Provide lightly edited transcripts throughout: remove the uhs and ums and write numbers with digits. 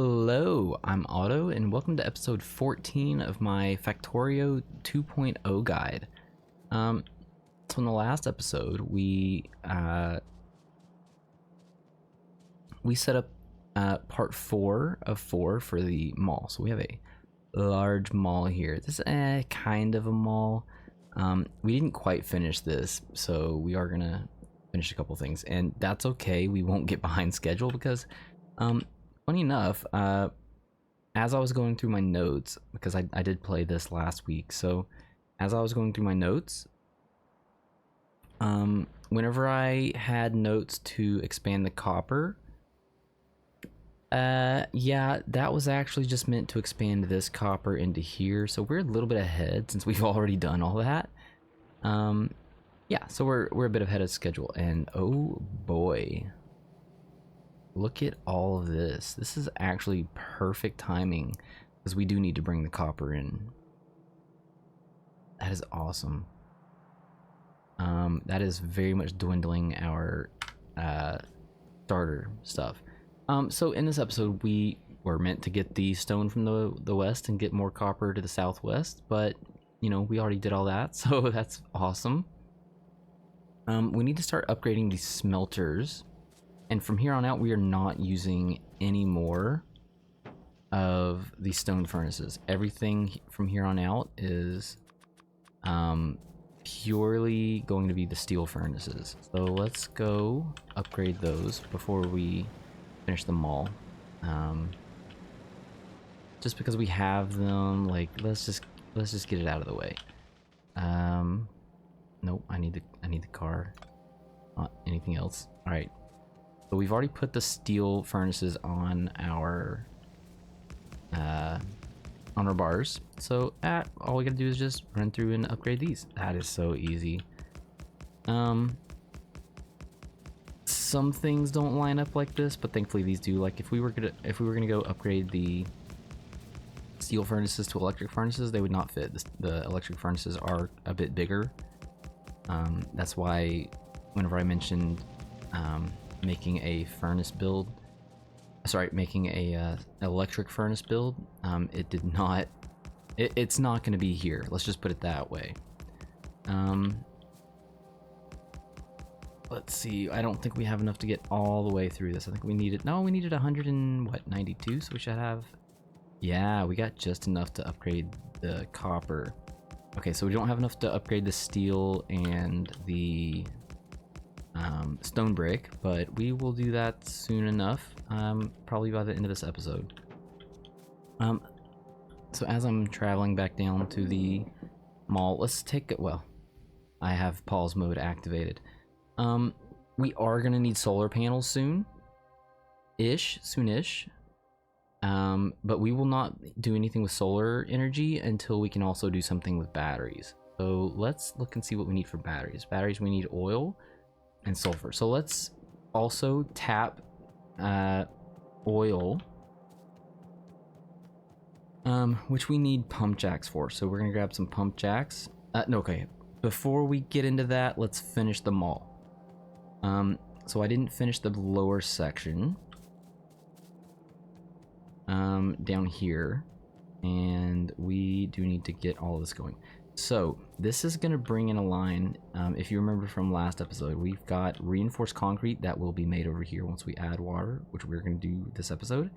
Hello, I'm Otto, and welcome to episode 14 of my Factorio 2.0 guide. So in the last episode, we set up part 4 of 4 for the mall. So we have a large mall here. This is kind of a mall. We didn't quite finish this, so we are gonna finish a couple things, and that's okay. We won't get behind schedule because funny enough, as I was going through my notes, because I did play this last week, so as I was going through my notes, whenever I had notes to expand the copper, yeah, that was actually just meant to expand this copper into here, so we're a little bit ahead since we've already done all that. Yeah, so we're a bit ahead of schedule, and oh boy. Look at all of this. This is actually perfect timing because we do need to bring the copper in. That is awesome. That is very much dwindling our starter stuff. So in this episode, we were meant to get the stone from the west and get more copper to the southwest, but you know, we already did all that, so that's awesome. We need to start upgrading these smelters. And from here on out, we are not using any more of the stone furnaces. Everything from here on out is purely going to be the steel furnaces. So let's go upgrade those before we finish the mall. Just because we have them, like let's just get it out of the way. Nope, I need the car. Not anything else. All right. So we've already put the steel furnaces on our bars. So all we gotta do is just run through and upgrade these. That is so easy. Some things don't line up like this, but thankfully these do. Like if we were gonna go upgrade the steel furnaces to electric furnaces, they would not fit. The electric furnaces are a bit bigger. That's why whenever I mentioned making a furnace build, making a electric furnace build, it's not going to be here. Let's just put it that way. Let's see, I don't think we have enough to get all the way through this. I think we needed 192, so we should have, yeah, we got just enough to upgrade the copper. Okay, so we don't have enough to upgrade the steel and the stone brick, but we will do that soon enough, probably by the end of this episode. So as I'm traveling back down to the mall, let's take it. Well, I have pause mode activated. We are gonna need solar panels soonish, but we will not do anything with solar energy until we can also do something with batteries. So let's look and see what we need for batteries. Batteries, we need oil and sulfur. So let's also tap oil, which we need pump jacks for. So we're gonna grab some pump jacks. Okay, before we get into that, let's finish the mall. So I didn't finish the lower section down here, and we do need to get all this going. So this is going to bring in a line. If you remember from last episode, we've got reinforced concrete that will be made over here once we add water, which we're going to do this episode,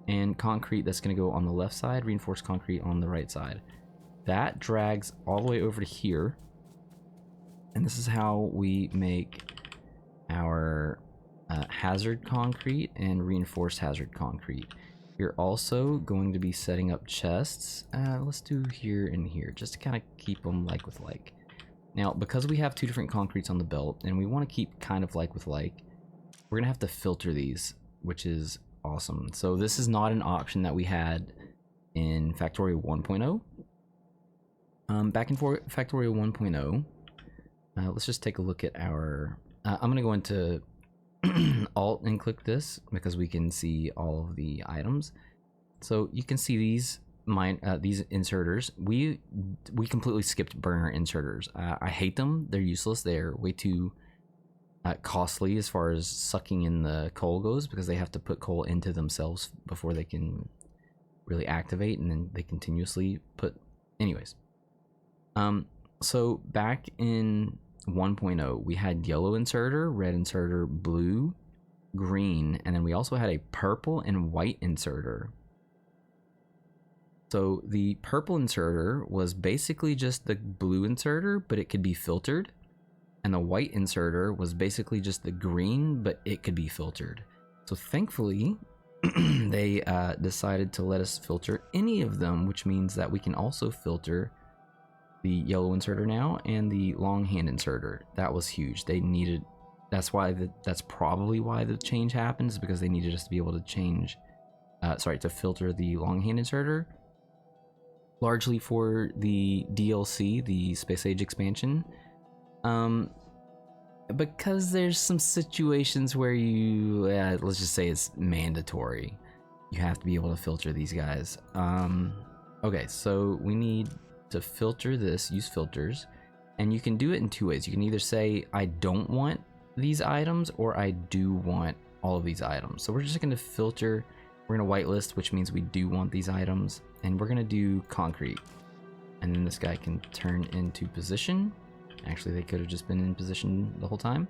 and concrete that's going to go on the left side, reinforced concrete on the right side. That drags all the way over to here, and this is how we make our hazard concrete and reinforced hazard concrete. You're also going to be setting up chests. Let's do here and here, just to kind of keep them like with like. Now, because we have two different concretes on the belt, and we want to keep kind of like with like, we're gonna have to filter these, which is awesome. So this is not an option that we had in Factorio 1.0. Back in Factorio 1.0, let's just take a look at our. I'm gonna go into Alt and click this because we can see all of the items. So you can see these inserters. We completely skipped burner inserters. I hate them. They're useless. They're way too costly as far as sucking in the coal goes, because they have to put coal into themselves before they can really activate, and then they continuously put. Anyways, so back in 1.0, we had yellow inserter, red inserter, blue, green, and then we also had a purple and white inserter. So the purple inserter was basically just the blue inserter, but it could be filtered. And the white inserter was basically just the green, but it could be filtered. So thankfully, they decided to let us filter any of them, which means that we can also filter the yellow inserter now and the long hand inserter. That was huge. They needed, that's probably why the change happened, is because they needed us to be able to change, to filter the long hand inserter, largely for the DLC, the Space Age expansion. Because there's some situations where you, let's just say it's mandatory. You have to be able to filter these guys. Okay, so we need to filter this, use filters, and you can do it in two ways. You can either say, I don't want these items, or I do want all of these items. So we're just gonna filter, we're gonna whitelist, which means we do want these items, and we're gonna do concrete. And then this guy can turn into position. Actually, they could have just been in position the whole time.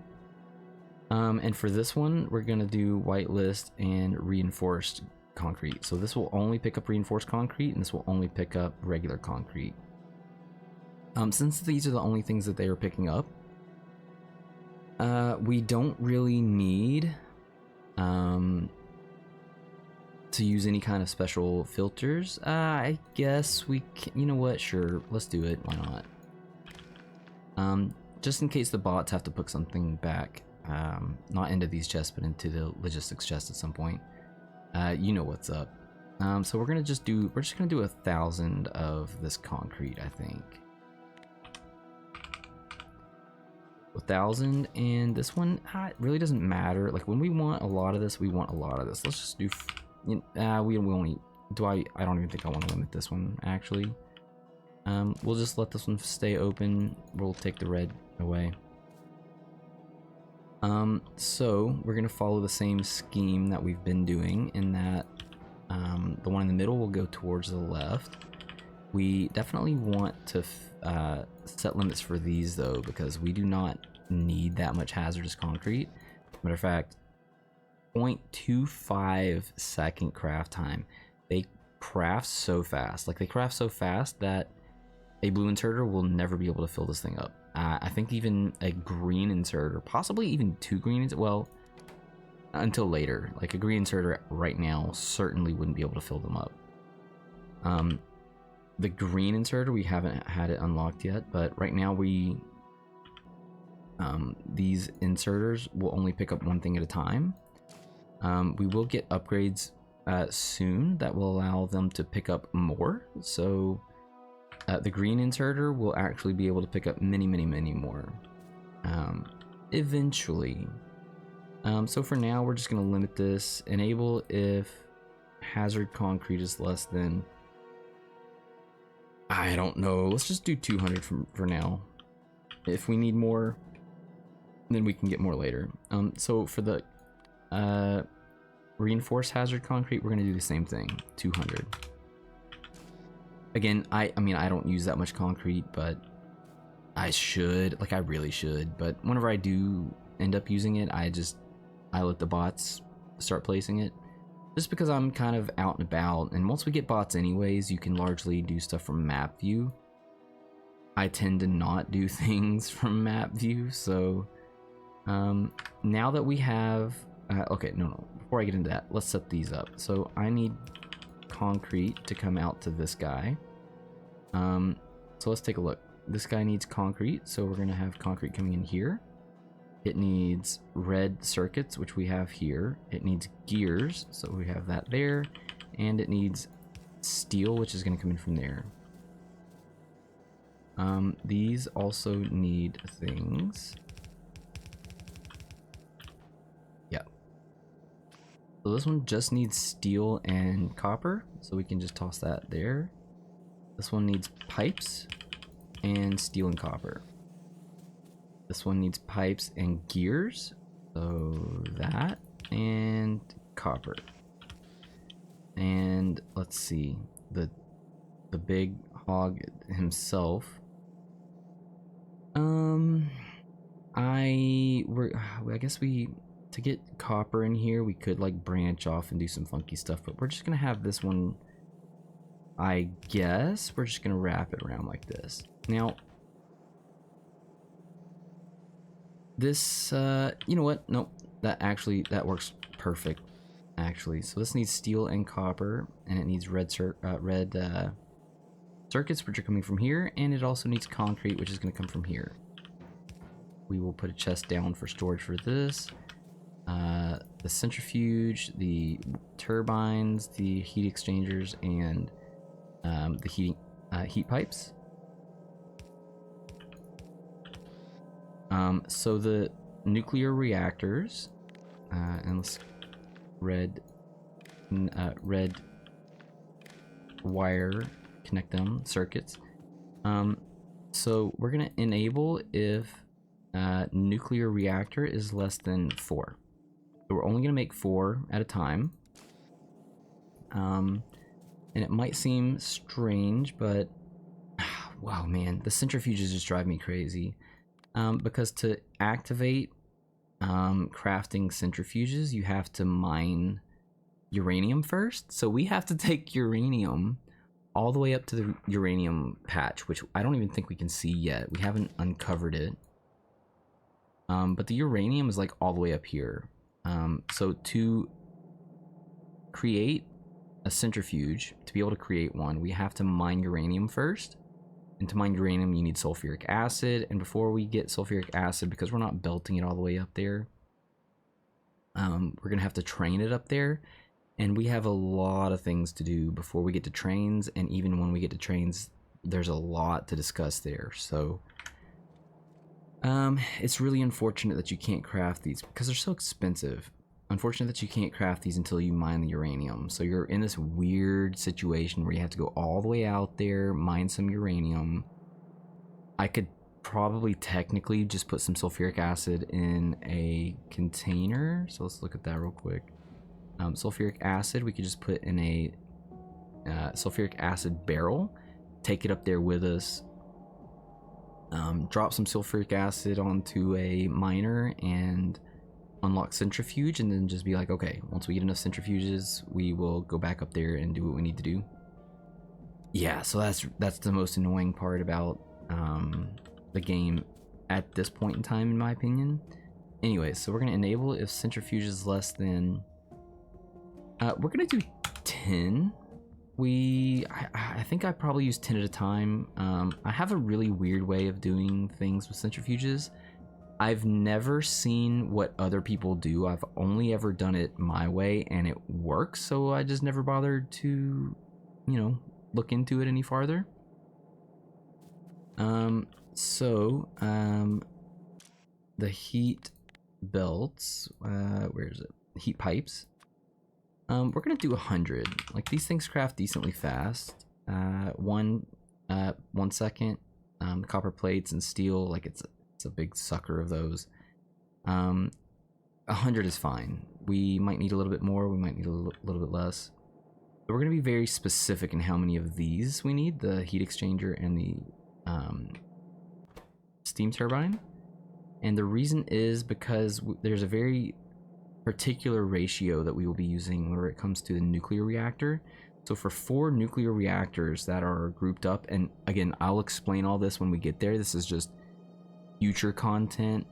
And for this one, we're gonna do whitelist and reinforced concrete. So this will only pick up reinforced concrete, and this will only pick up regular concrete. Since these are the only things that they are picking up, we don't really need to use any kind of special filters. I guess we can, you know what, sure, let's do it, why not? Just in case the bots have to put something back, not into these chests, but into the logistics chest at some point. You know what's up. So we're just gonna do 1,000 of this concrete, I think. 1,000, and this one, it really doesn't matter. Like when we want a lot of this, we want a lot of this. Let's just do, we only, I don't even think I want to limit this one, actually. We'll just let this one stay open. We'll take the red away. So we're gonna follow the same scheme that we've been doing, in that the one in the middle will go towards the left. We definitely want to set limits for these though, because we do not need that much hazardous concrete. Matter of fact, 0.25 second craft time. They craft so fast. Like they craft so fast that a blue inserter will never be able to fill this thing up. I think even a green inserter, possibly even two green, well, until later. Like a green inserter right now certainly wouldn't be able to fill them up. The green inserter, we haven't had it unlocked yet, but right now these inserters will only pick up one thing at a time. We will get upgrades soon that will allow them to pick up more. So the green inserter will actually be able to pick up many more eventually. So for now, we're just going to limit this. Enable if hazard concrete is less than, I don't know, let's just do 200 for now. If we need more, then we can get more later. So for the reinforced hazard concrete, we're going to do the same thing, 200. Again, I mean, I don't use that much concrete, but I should, like I really should. But whenever I do end up using it, I let the bots start placing it. Just because I'm kind of out and about, and once we get bots anyways, you can largely do stuff from map view. I tend to not do things from map view, so now that we have, okay, no, before I get into that, let's set these up. So I need concrete to come out to this guy. So let's take a look. This guy needs concrete, so we're gonna have concrete coming in here. It needs red circuits, which we have here. It needs gears, so we have that there. And it needs steel, which is gonna come in from there. These also need things. Yeah. So this one just needs steel and copper, so we can just toss that there. This one needs pipes and steel and copper. This one needs pipes and gears. So that, and copper. And let's see, the big hog himself. I guess to get copper in here, we could like branch off and do some funky stuff, but we're just gonna have this one. I guess we're just gonna wrap it around like this. Now, this, you know what? Nope, that works perfect, actually. So this needs steel and copper, and it needs red circuits, which are coming from here, and it also needs concrete, which is gonna come from here. We will put a chest down for storage for this. The centrifuge, the turbines, the heat exchangers, and the heat pipes. So the nuclear reactors, and let's red wire connect them circuits. So we're gonna enable if nuclear reactor is less than 4. So we're only gonna make 4 at a time. And it might seem strange, but wow, man, the centrifuges just drive me crazy. Because to activate crafting centrifuges, you have to mine uranium first. So we have to take uranium all the way up to the uranium patch, which I don't even think we can see yet. We haven't uncovered it. But the uranium is like all the way up here. So to create a centrifuge, to be able to create one, we have to mine uranium first. And to mine uranium, you need sulfuric acid. And before we get sulfuric acid, because we're not belting it all the way up there, we're gonna have to train it up there. And we have a lot of things to do before we get to trains. And even when we get to trains, there's a lot to discuss there. So it's really unfortunate that you can't craft these because they're so expensive. Unfortunate that you can't craft these until you mine the uranium. So you're in this weird situation where you have to go all the way out there, mine some uranium. I could probably technically just put some sulfuric acid in a container. So let's look at that real quick. Sulfuric acid, we could just put in a sulfuric acid barrel, take it up there with us, drop some sulfuric acid onto a miner and unlock centrifuge, and then just be like, okay, once we get enough centrifuges, we will go back up there and do what we need to do. Yeah, so that's the most annoying part about the game at this point in time, in my opinion. Anyways, so we're gonna enable if centrifuge is less than we're gonna do 10. I think I probably use 10 at a time. I have a really weird way of doing things with centrifuges. I've never seen what other people do. I've only ever done it my way, and it works, so I just never bothered to, you know, look into it any farther. The heat belts, where is it? Heat pipes. We're gonna do 100. Like, these things craft decently fast. 1 second. Copper plates and steel, like it's a big sucker of those. 100 is fine. We might need a little bit more. We might need a little bit less. But we're gonna be very specific in how many of these we need: the heat exchanger and the steam turbine. And the reason is because there's a very particular ratio that we will be using whenever it comes to the nuclear reactor. So for 4 nuclear reactors that are grouped up, and again, I'll explain all this when we get there. This is just future content.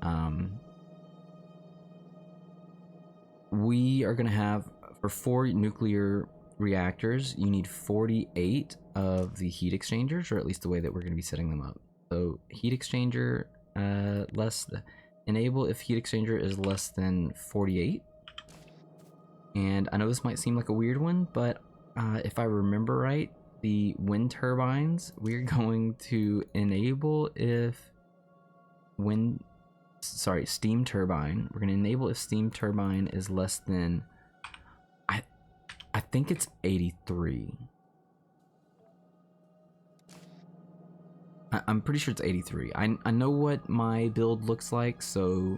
We are going to have, for 4 nuclear reactors, you need 48 of the heat exchangers, or at least the way that we're going to be setting them up. So heat exchanger, enable if heat exchanger is less than 48. And I know this might seem like a weird one, but if I remember right, the wind turbines, we're going to enable if steam turbine. We're going to enable if steam turbine is less than, I think it's 83. I'm pretty sure it's 83. I know what my build looks like, so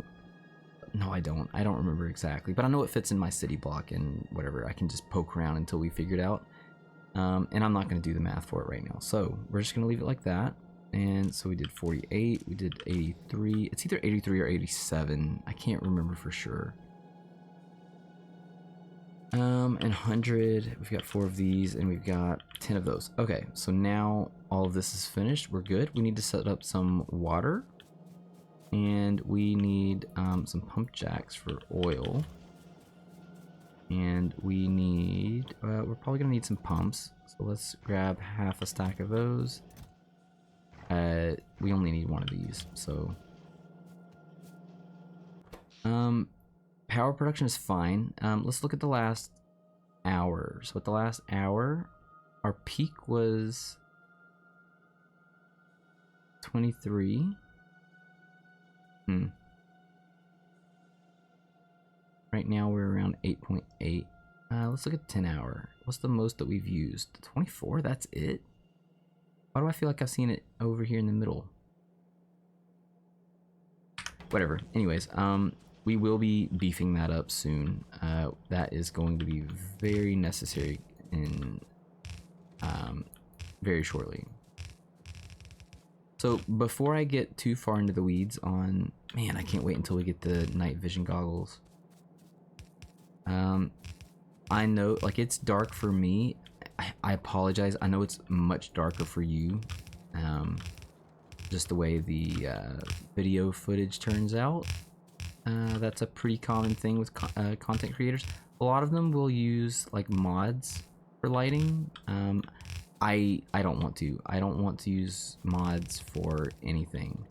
no, I don't remember exactly, but I know it fits in my city block and whatever. I can just poke around until we figure it out. And I'm not going to do the math for it right now, so we're just going to leave it like that. And so we did 48, we did 83. It's either 83 or 87. I can't remember for sure. And 100, we've got 4 of these, and we've got 10 of those. Okay, so now all of this is finished. We're good. We need to set up some water, and we need some pump jacks for oil. And we need, we're probably gonna need some pumps. So let's grab half a stack of those. We only need one of these, so. Power production is fine. Let's look at the last hour. So at the last hour, our peak was 23. Right now we're around 8.8. Let's look at 10 hour. What's the most that we've used? 24? That's it? Why do I feel like I've seen it over here in the middle? Whatever. Anyways, we will be beefing that up soon. That is going to be very necessary in very shortly. So before I get too far into the weeds on, man, I can't wait until we get the night vision goggles. I know, like, it's dark for me. I apologize. I know it's much darker for you. Just the way the video footage turns out. That's a pretty common thing with content creators. A lot of them will use like mods for lighting. I don't want to. I don't want to use mods for anything.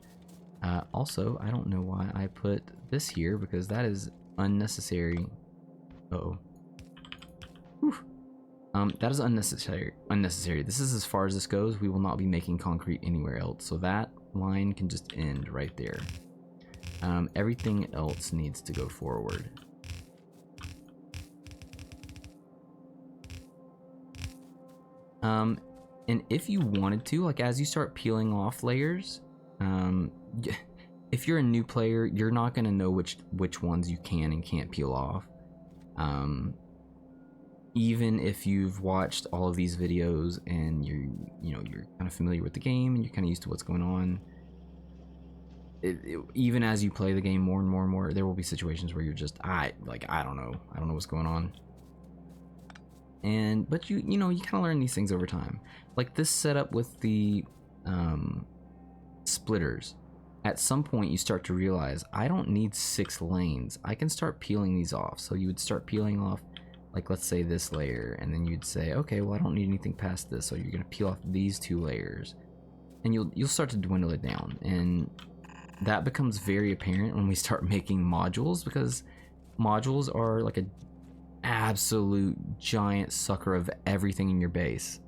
Also, I don't know why I put this here because that is unnecessary. Uh-oh. Whew. That is unnecessary. This is as far as this goes. We will not be making concrete anywhere else. So that line can just end right there. Everything else needs to go forward. And if you wanted to, like, as you start peeling off layers, if you're a new player, you're not going to know which ones you can and can't peel off. Even if you've watched all of these videos and you're kind of familiar with the game and you're kind of used to what's going on, even as you play the game more and more and more, there will be situations where you're just, I don't know what's going on. But you kind of learn these things over time. Like this setup with the splitters. At some point you start to realize I don't need 6 lanes. I can start peeling these off. So you would start peeling off, like, let's say this layer, and then you'd say, okay, well, I don't need anything past this, so you're gonna peel off these 2 layers, and you'll start to dwindle it down. And that becomes very apparent when we start making modules, because modules are like an absolute giant sucker of everything in your base.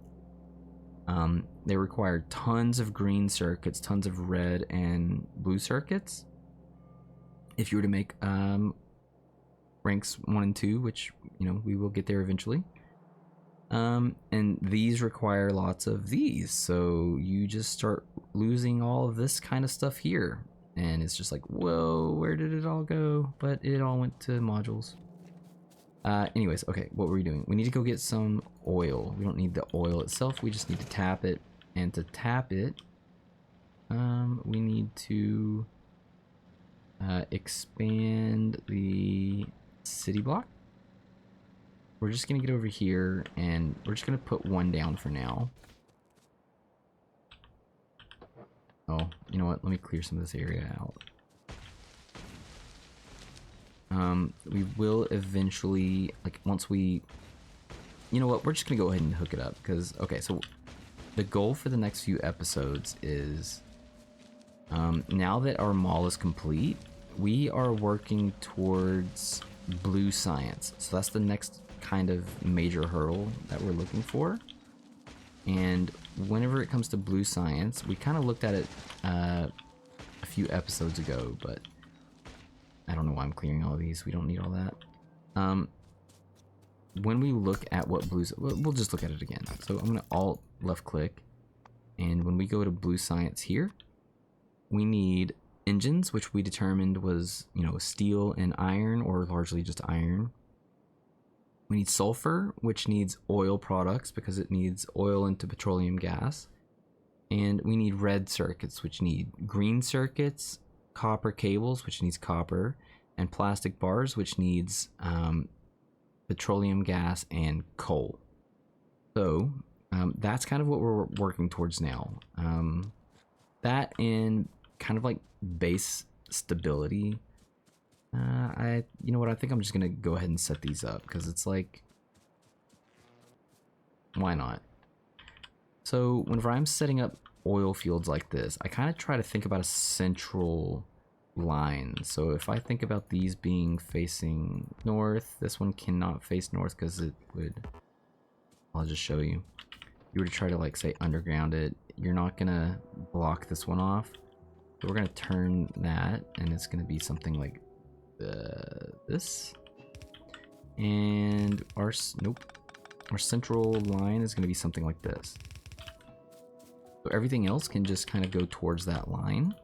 They require tons of green circuits, tons of red and blue circuits. If you were to make ranks 1 and 2, which we will get there eventually. And these require lots of these, so you just start losing all of this kind of stuff here, and it's just like, whoa, where did it all go? But it all went to modules. Anyways, okay, what were we doing? We need to go get some oil. We don't need the oil itself, we just need to tap it. And to tap it, we need to expand the city block. We're just gonna get over here and we're just gonna put 1 down for now. Oh, you know what? Let me clear some of this area out. We will eventually, like, once we, you know what? We're just gonna go ahead and hook it up because, okay, so the goal for the next few episodes is, now that our mall is complete, we are working towards blue science. So that's the next kind of major hurdle that we're looking for. And whenever it comes to blue science, we kind of looked at it a few episodes ago, but I don't know why I'm clearing all of these. We don't need all that. When we look at what blues, we'll just look at it again. So I'm gonna alt left click, And when we go to blue science here, we need engines, which we determined was, you know, steel and iron, or largely just iron. We need sulfur, which needs oil products because it needs oil into petroleum gas. And we need red circuits, which need green circuits, copper cables, which needs copper, and plastic bars, which needs petroleum gas and coal. So that's kind of what we're working towards now. That and kind of like base stability. You know what? I think I'm just gonna go ahead and set these up because it's like, why not? So whenever I'm setting up oil fields like this, I kind of try to think about a central line. So if I think about these being facing north, this one cannot face north because it would, I'll just show you. If you were to try to like say underground it, you're not gonna block this one off. So we're gonna turn that, and it's gonna be something like this. And our central line is gonna be something like this. So everything else can just kind of go towards that line.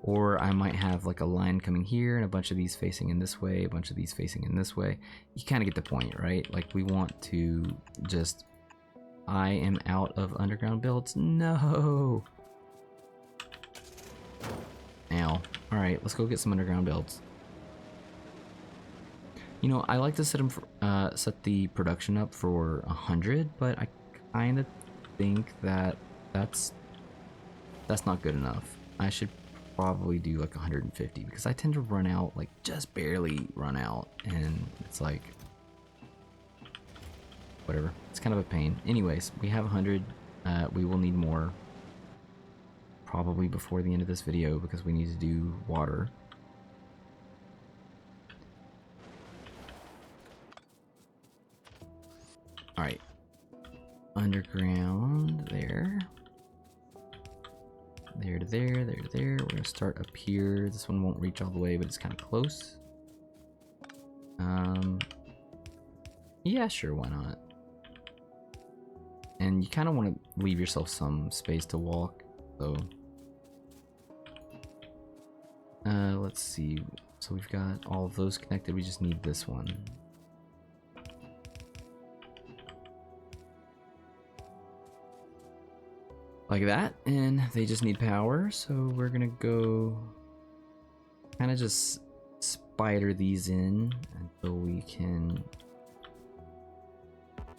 Or I might have like a line coming here and a bunch of these facing in this way, a bunch of these facing in this way. You kind of get the point, right? Like we want to just, I am out of underground builds. No. Ow. All right, let's go get some underground builds. You know, I like to set the production up for 100, but I kind of think that that's not good enough. I should probably do like 150 because I tend to run out, like just barely run out, and it's like whatever. It's kind of a pain. Anyways, we have 100. We will need more probably before the end of this video because we need to do water. All right, underground there. There to there, there to there. We're gonna start up here. This one won't reach all the way, but it's kind of close. Yeah, sure, why not? And you kind of want to leave yourself some space to walk, so. Let's see. So we've got all of those connected. We just need this one. Like that, and they just need power, so we're gonna go kind of just spider these in until we can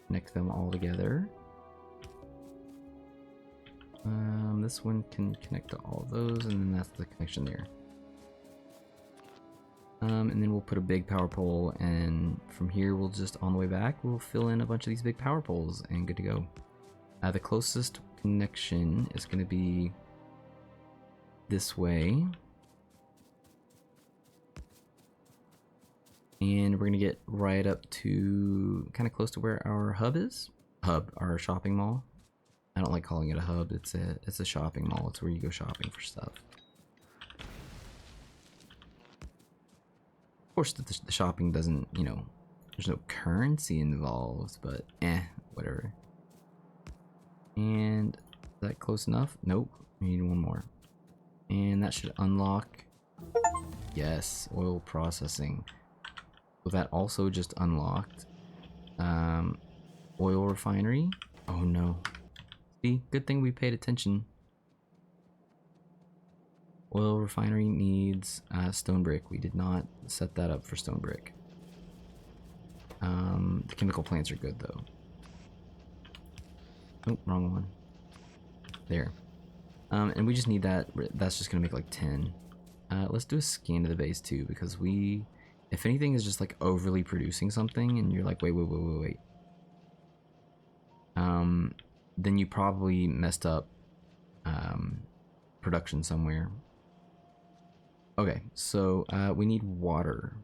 connect them all together. This one can connect to all those, and then that's the connection there. And then we'll put a big power pole, and from here we'll just, on the way back, we'll fill in a bunch of these big power poles, and good to go. The closest connection is going to be this way. And we're going to get right up to kind of close to where our hub is. Our shopping mall. I don't like calling it a hub. It's a shopping mall. It's where you go shopping for stuff. Of course, the shopping doesn't, you know, there's no currency involved, but whatever. And is that close enough? Nope. We need one more. And that should unlock. Yes, oil processing. So that also just unlocked. Oil refinery. Oh no. See, good thing we paid attention. Oil refinery needs stone brick. We did not set that up for stone brick. The chemical plants are good though. Oh, wrong one. There. And we just need that. That's just gonna make like 10. Let's do a scan to the base too, because if anything is just like overly producing something and you're like, wait. Then you probably messed up production somewhere. Okay, so we need water.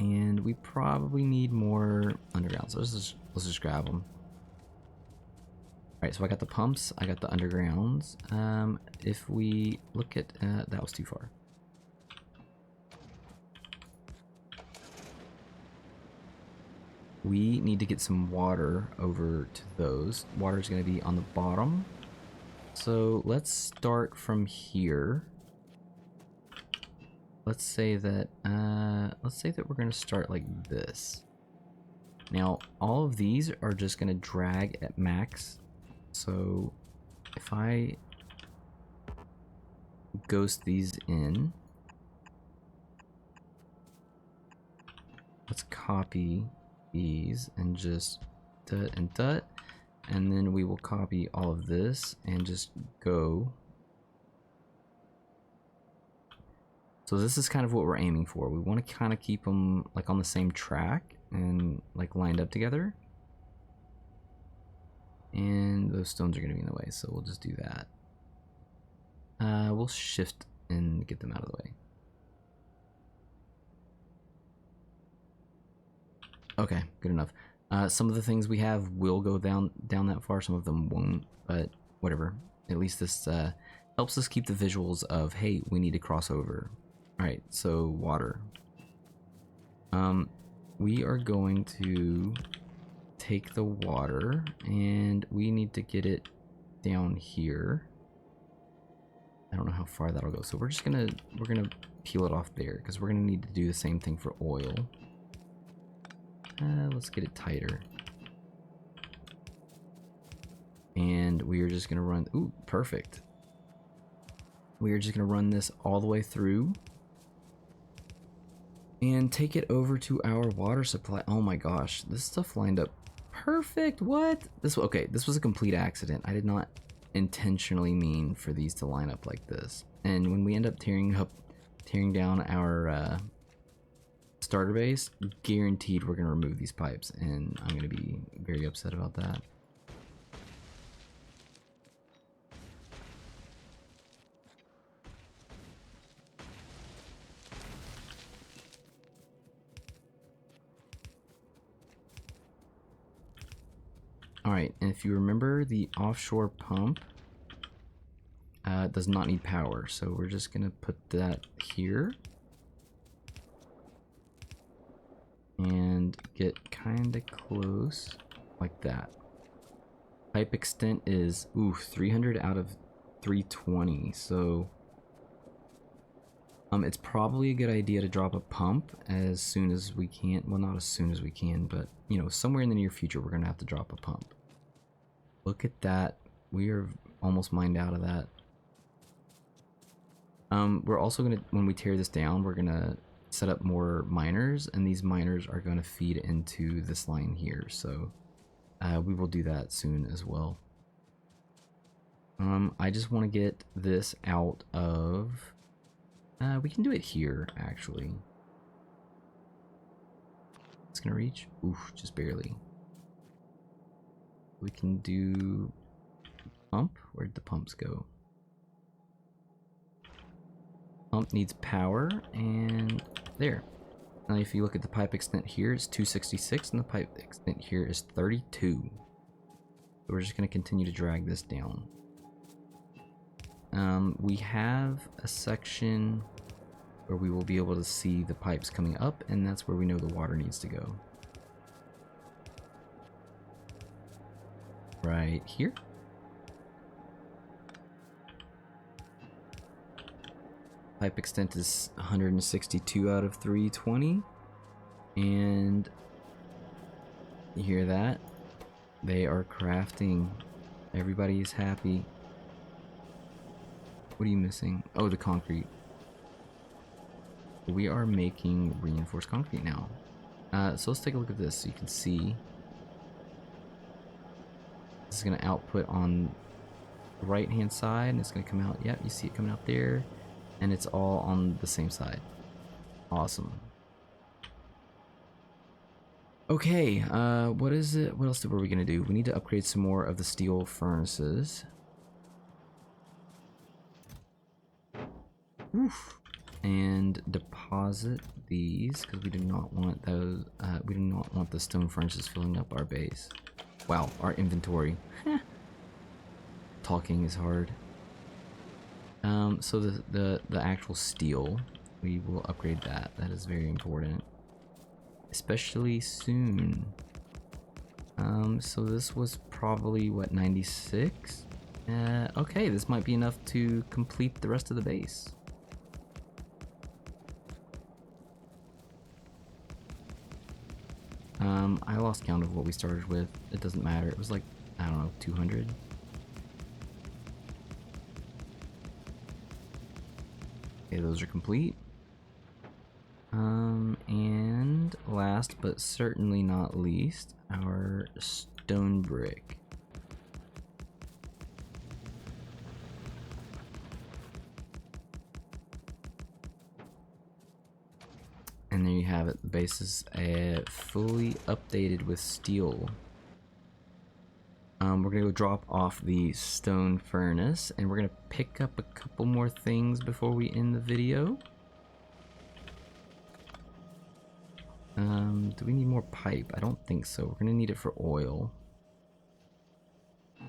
And we probably need more underground. So let's just grab them. Alright, so I got the pumps, I got the undergrounds. If we look at that was too far. we need to get some water over to those. Water is going to be on the bottom. So let's start from here. Let's say that we're going to start like this. Now, all of these are just going to drag at max. So if I ghost these in, let's copy these and just dut and dut, and then we will copy all of this and just go. So this is kind of what we're aiming for. We want to kind of keep them like on the same track and like lined up together. And those stones are going to be in the way, so we'll just do that. We'll shift and get them out of the way. Okay, good enough. Some of the things we have will go down that far, some of them won't, but whatever. At least this helps us keep the visuals of, hey, we need to cross over. Alright, so water. We are going to take the water and we need to get it down here. I don't know how far that'll go, so we're gonna peel it off there because we're gonna need to do the same thing for oil. Let's get it tighter. And we are just gonna run, ooh, perfect. We are just gonna run this all the way through and take it over to our water supply. Oh my gosh, this stuff lined up perfect. What? This was a complete accident. I did not intentionally mean for these to line up like this. And when we end up tearing down our starter base, guaranteed we're gonna remove these pipes, and I'm gonna be very upset about that. Alright, and if you remember, the offshore pump does not need power, so we're just gonna put that here and get kinda close like that. Pipe extent is 300 out of 320, so it's probably a good idea to drop a pump as soon as we can. Well, not as soon as we can, but you know, somewhere in the near future we're gonna have to drop a pump. Look at that. We are almost mined out of that. We're also gonna, when we tear this down, we're gonna set up more miners, and these miners are gonna feed into this line here, so we will do that soon as well. I just want to get this out of, we can do it here actually. It's gonna reach, oof, just barely. We can do pump. Where'd the pumps go? Pump needs power, and there. Now if you look at the pipe extent here, it's 266, and the pipe extent here is 32. So we're just going to continue to drag this down. We have a section where we will be able to see the pipes coming up, and that's where we know the water needs to go. Right here. Pipe extent is 162 out of 320, and you hear that? They are crafting. Everybody is happy. What are you missing? Oh, the concrete. We are making reinforced concrete now. So let's take a look at this so you can see. This is going to output on the right hand side, and it's going to come out. Yep, you see it coming out there. And it's all on the same side. Awesome. Okay, what is it? What else were we gonna do? We need to upgrade some more of the steel furnaces. Oof. And deposit these because we do not want those. We do not want the stone furnaces filling up our base. Wow, our inventory. Talking is hard. So the actual steel, we will upgrade that. That is very important, especially soon. So this was probably, what, 96? Okay, this might be enough to complete the rest of the base. I lost count of what we started with. It doesn't matter. It was like, I don't know, 200? Okay, those are complete. And last but certainly not least, our stone brick. And there you have it. The base is fully updated with steel. We're gonna go drop off the stone furnace, and we're gonna pick up a couple more things before we end the video. Do we need more pipe? I don't think so. We're gonna need it for oil.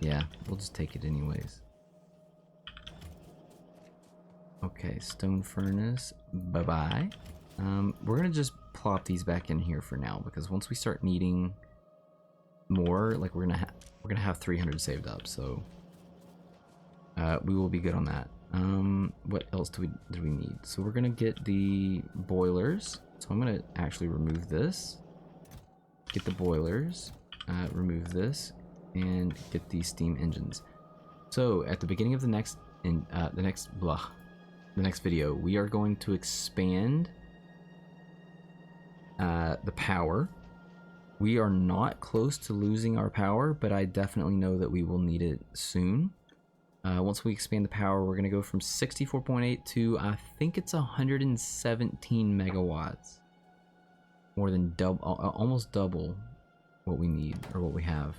Yeah, we'll just take it anyways. Okay, stone furnace, bye-bye. We're gonna just plop these back in here for now, because once we start needing more, like we're gonna have 300 saved up, so we will be good on that. What else do we need? So we're gonna get the boilers. So I'm gonna actually remove this, get the boilers, remove this, and get the steam engines. So at the beginning of the next video, we are going to expand the power. We are not close to losing our power, but I definitely know that we will need it soon. Once we expand the power, we're going to go from 64.8 to, I think it's 117 megawatts. More than double, almost double what we need, or what we have.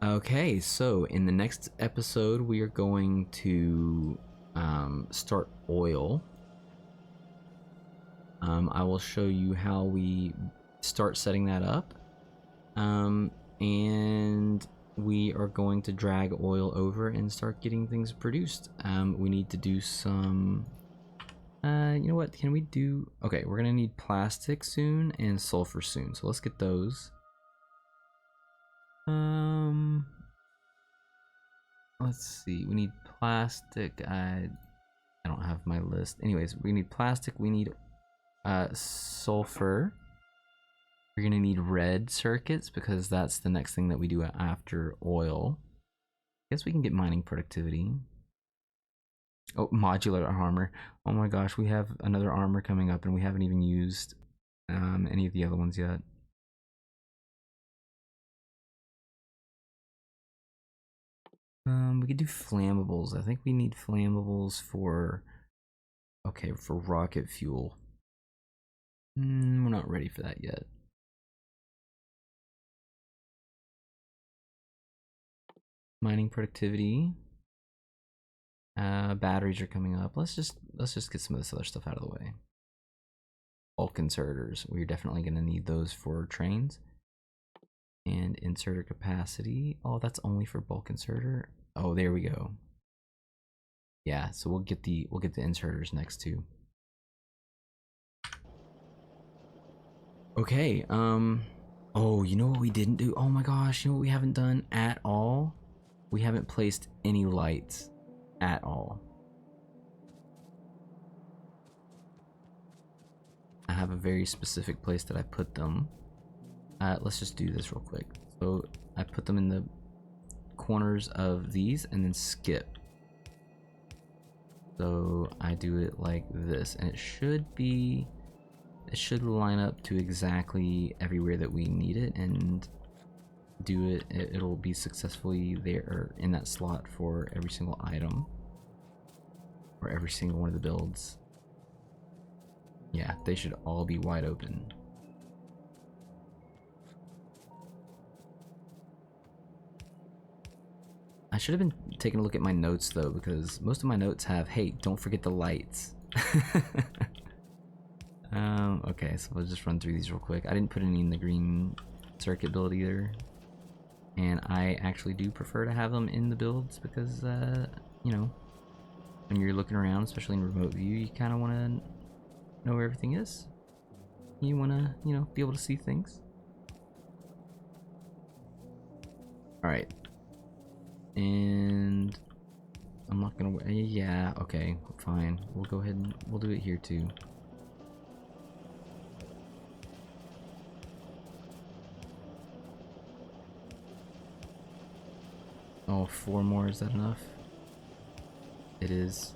Okay, so in the next episode, we are going to start oil. I will show you how we start setting that up. And we are going to drag oil over and start getting things produced. We need to do some, you know what, can we do, okay, we're gonna need plastic soon and sulfur soon, so let's get those. Let's see, we need plastic, I don't have my list. Anyways, we need plastic, we need sulfur. We're gonna need red circuits because that's the next thing that we do after oil. I guess we can get mining productivity. Oh, modular armor. Oh my gosh, we have another armor coming up and we haven't even used any of the other ones yet. We could do flammables. I think we need flammables for, okay, for rocket fuel. We're not ready for that yet. Mining productivity. Batteries are coming up. Let's just get some of this other stuff out of the way. Bulk inserters. We're definitely going to need those for trains. And inserter capacity. Oh, that's only for bulk inserter. Oh, there we go. Yeah, so we'll get the inserters next too. Okay, oh, you know what we didn't do? Oh my gosh, you know what we haven't done at all? We haven't placed any lights at all. I have a very specific place that I put them. Let's just do this real quick. So I put them in the corners of these and then skip. So I do it like this, and it should line up to exactly everywhere that we need it, and do it. It'll be successfully there, or in that slot for every single item, or every single one of the builds. Yeah, they should all be wide open. I should have been taking a look at my notes though, because most of my notes have, hey, don't forget the lights. Okay, so we'll just run through these real quick. I didn't put any in the green circuit build either. And I actually do prefer to have them in the builds because, you know, when you're looking around, especially in remote view, you kind of want to know where everything is. You want to, you know, be able to see things. Alright. And I'm not gonna, yeah, okay, fine. We'll go ahead and we'll do it here too. Oh, 4 more, is that enough? It is.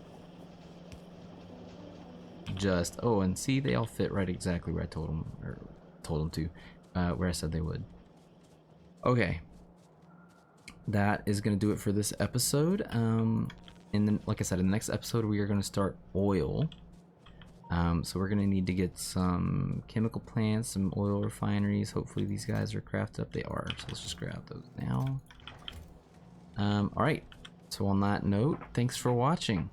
Just, oh, and see, they all fit right exactly where I told them, or told them to, where I said they would. Okay. That is going to do it for this episode. And then, like I said, in the next episode, we are going to start oil. So we're going to need to get some chemical plants, some oil refineries. Hopefully these guys are crafted up. They are. So let's just grab those now. All right. So on that note, thanks for watching.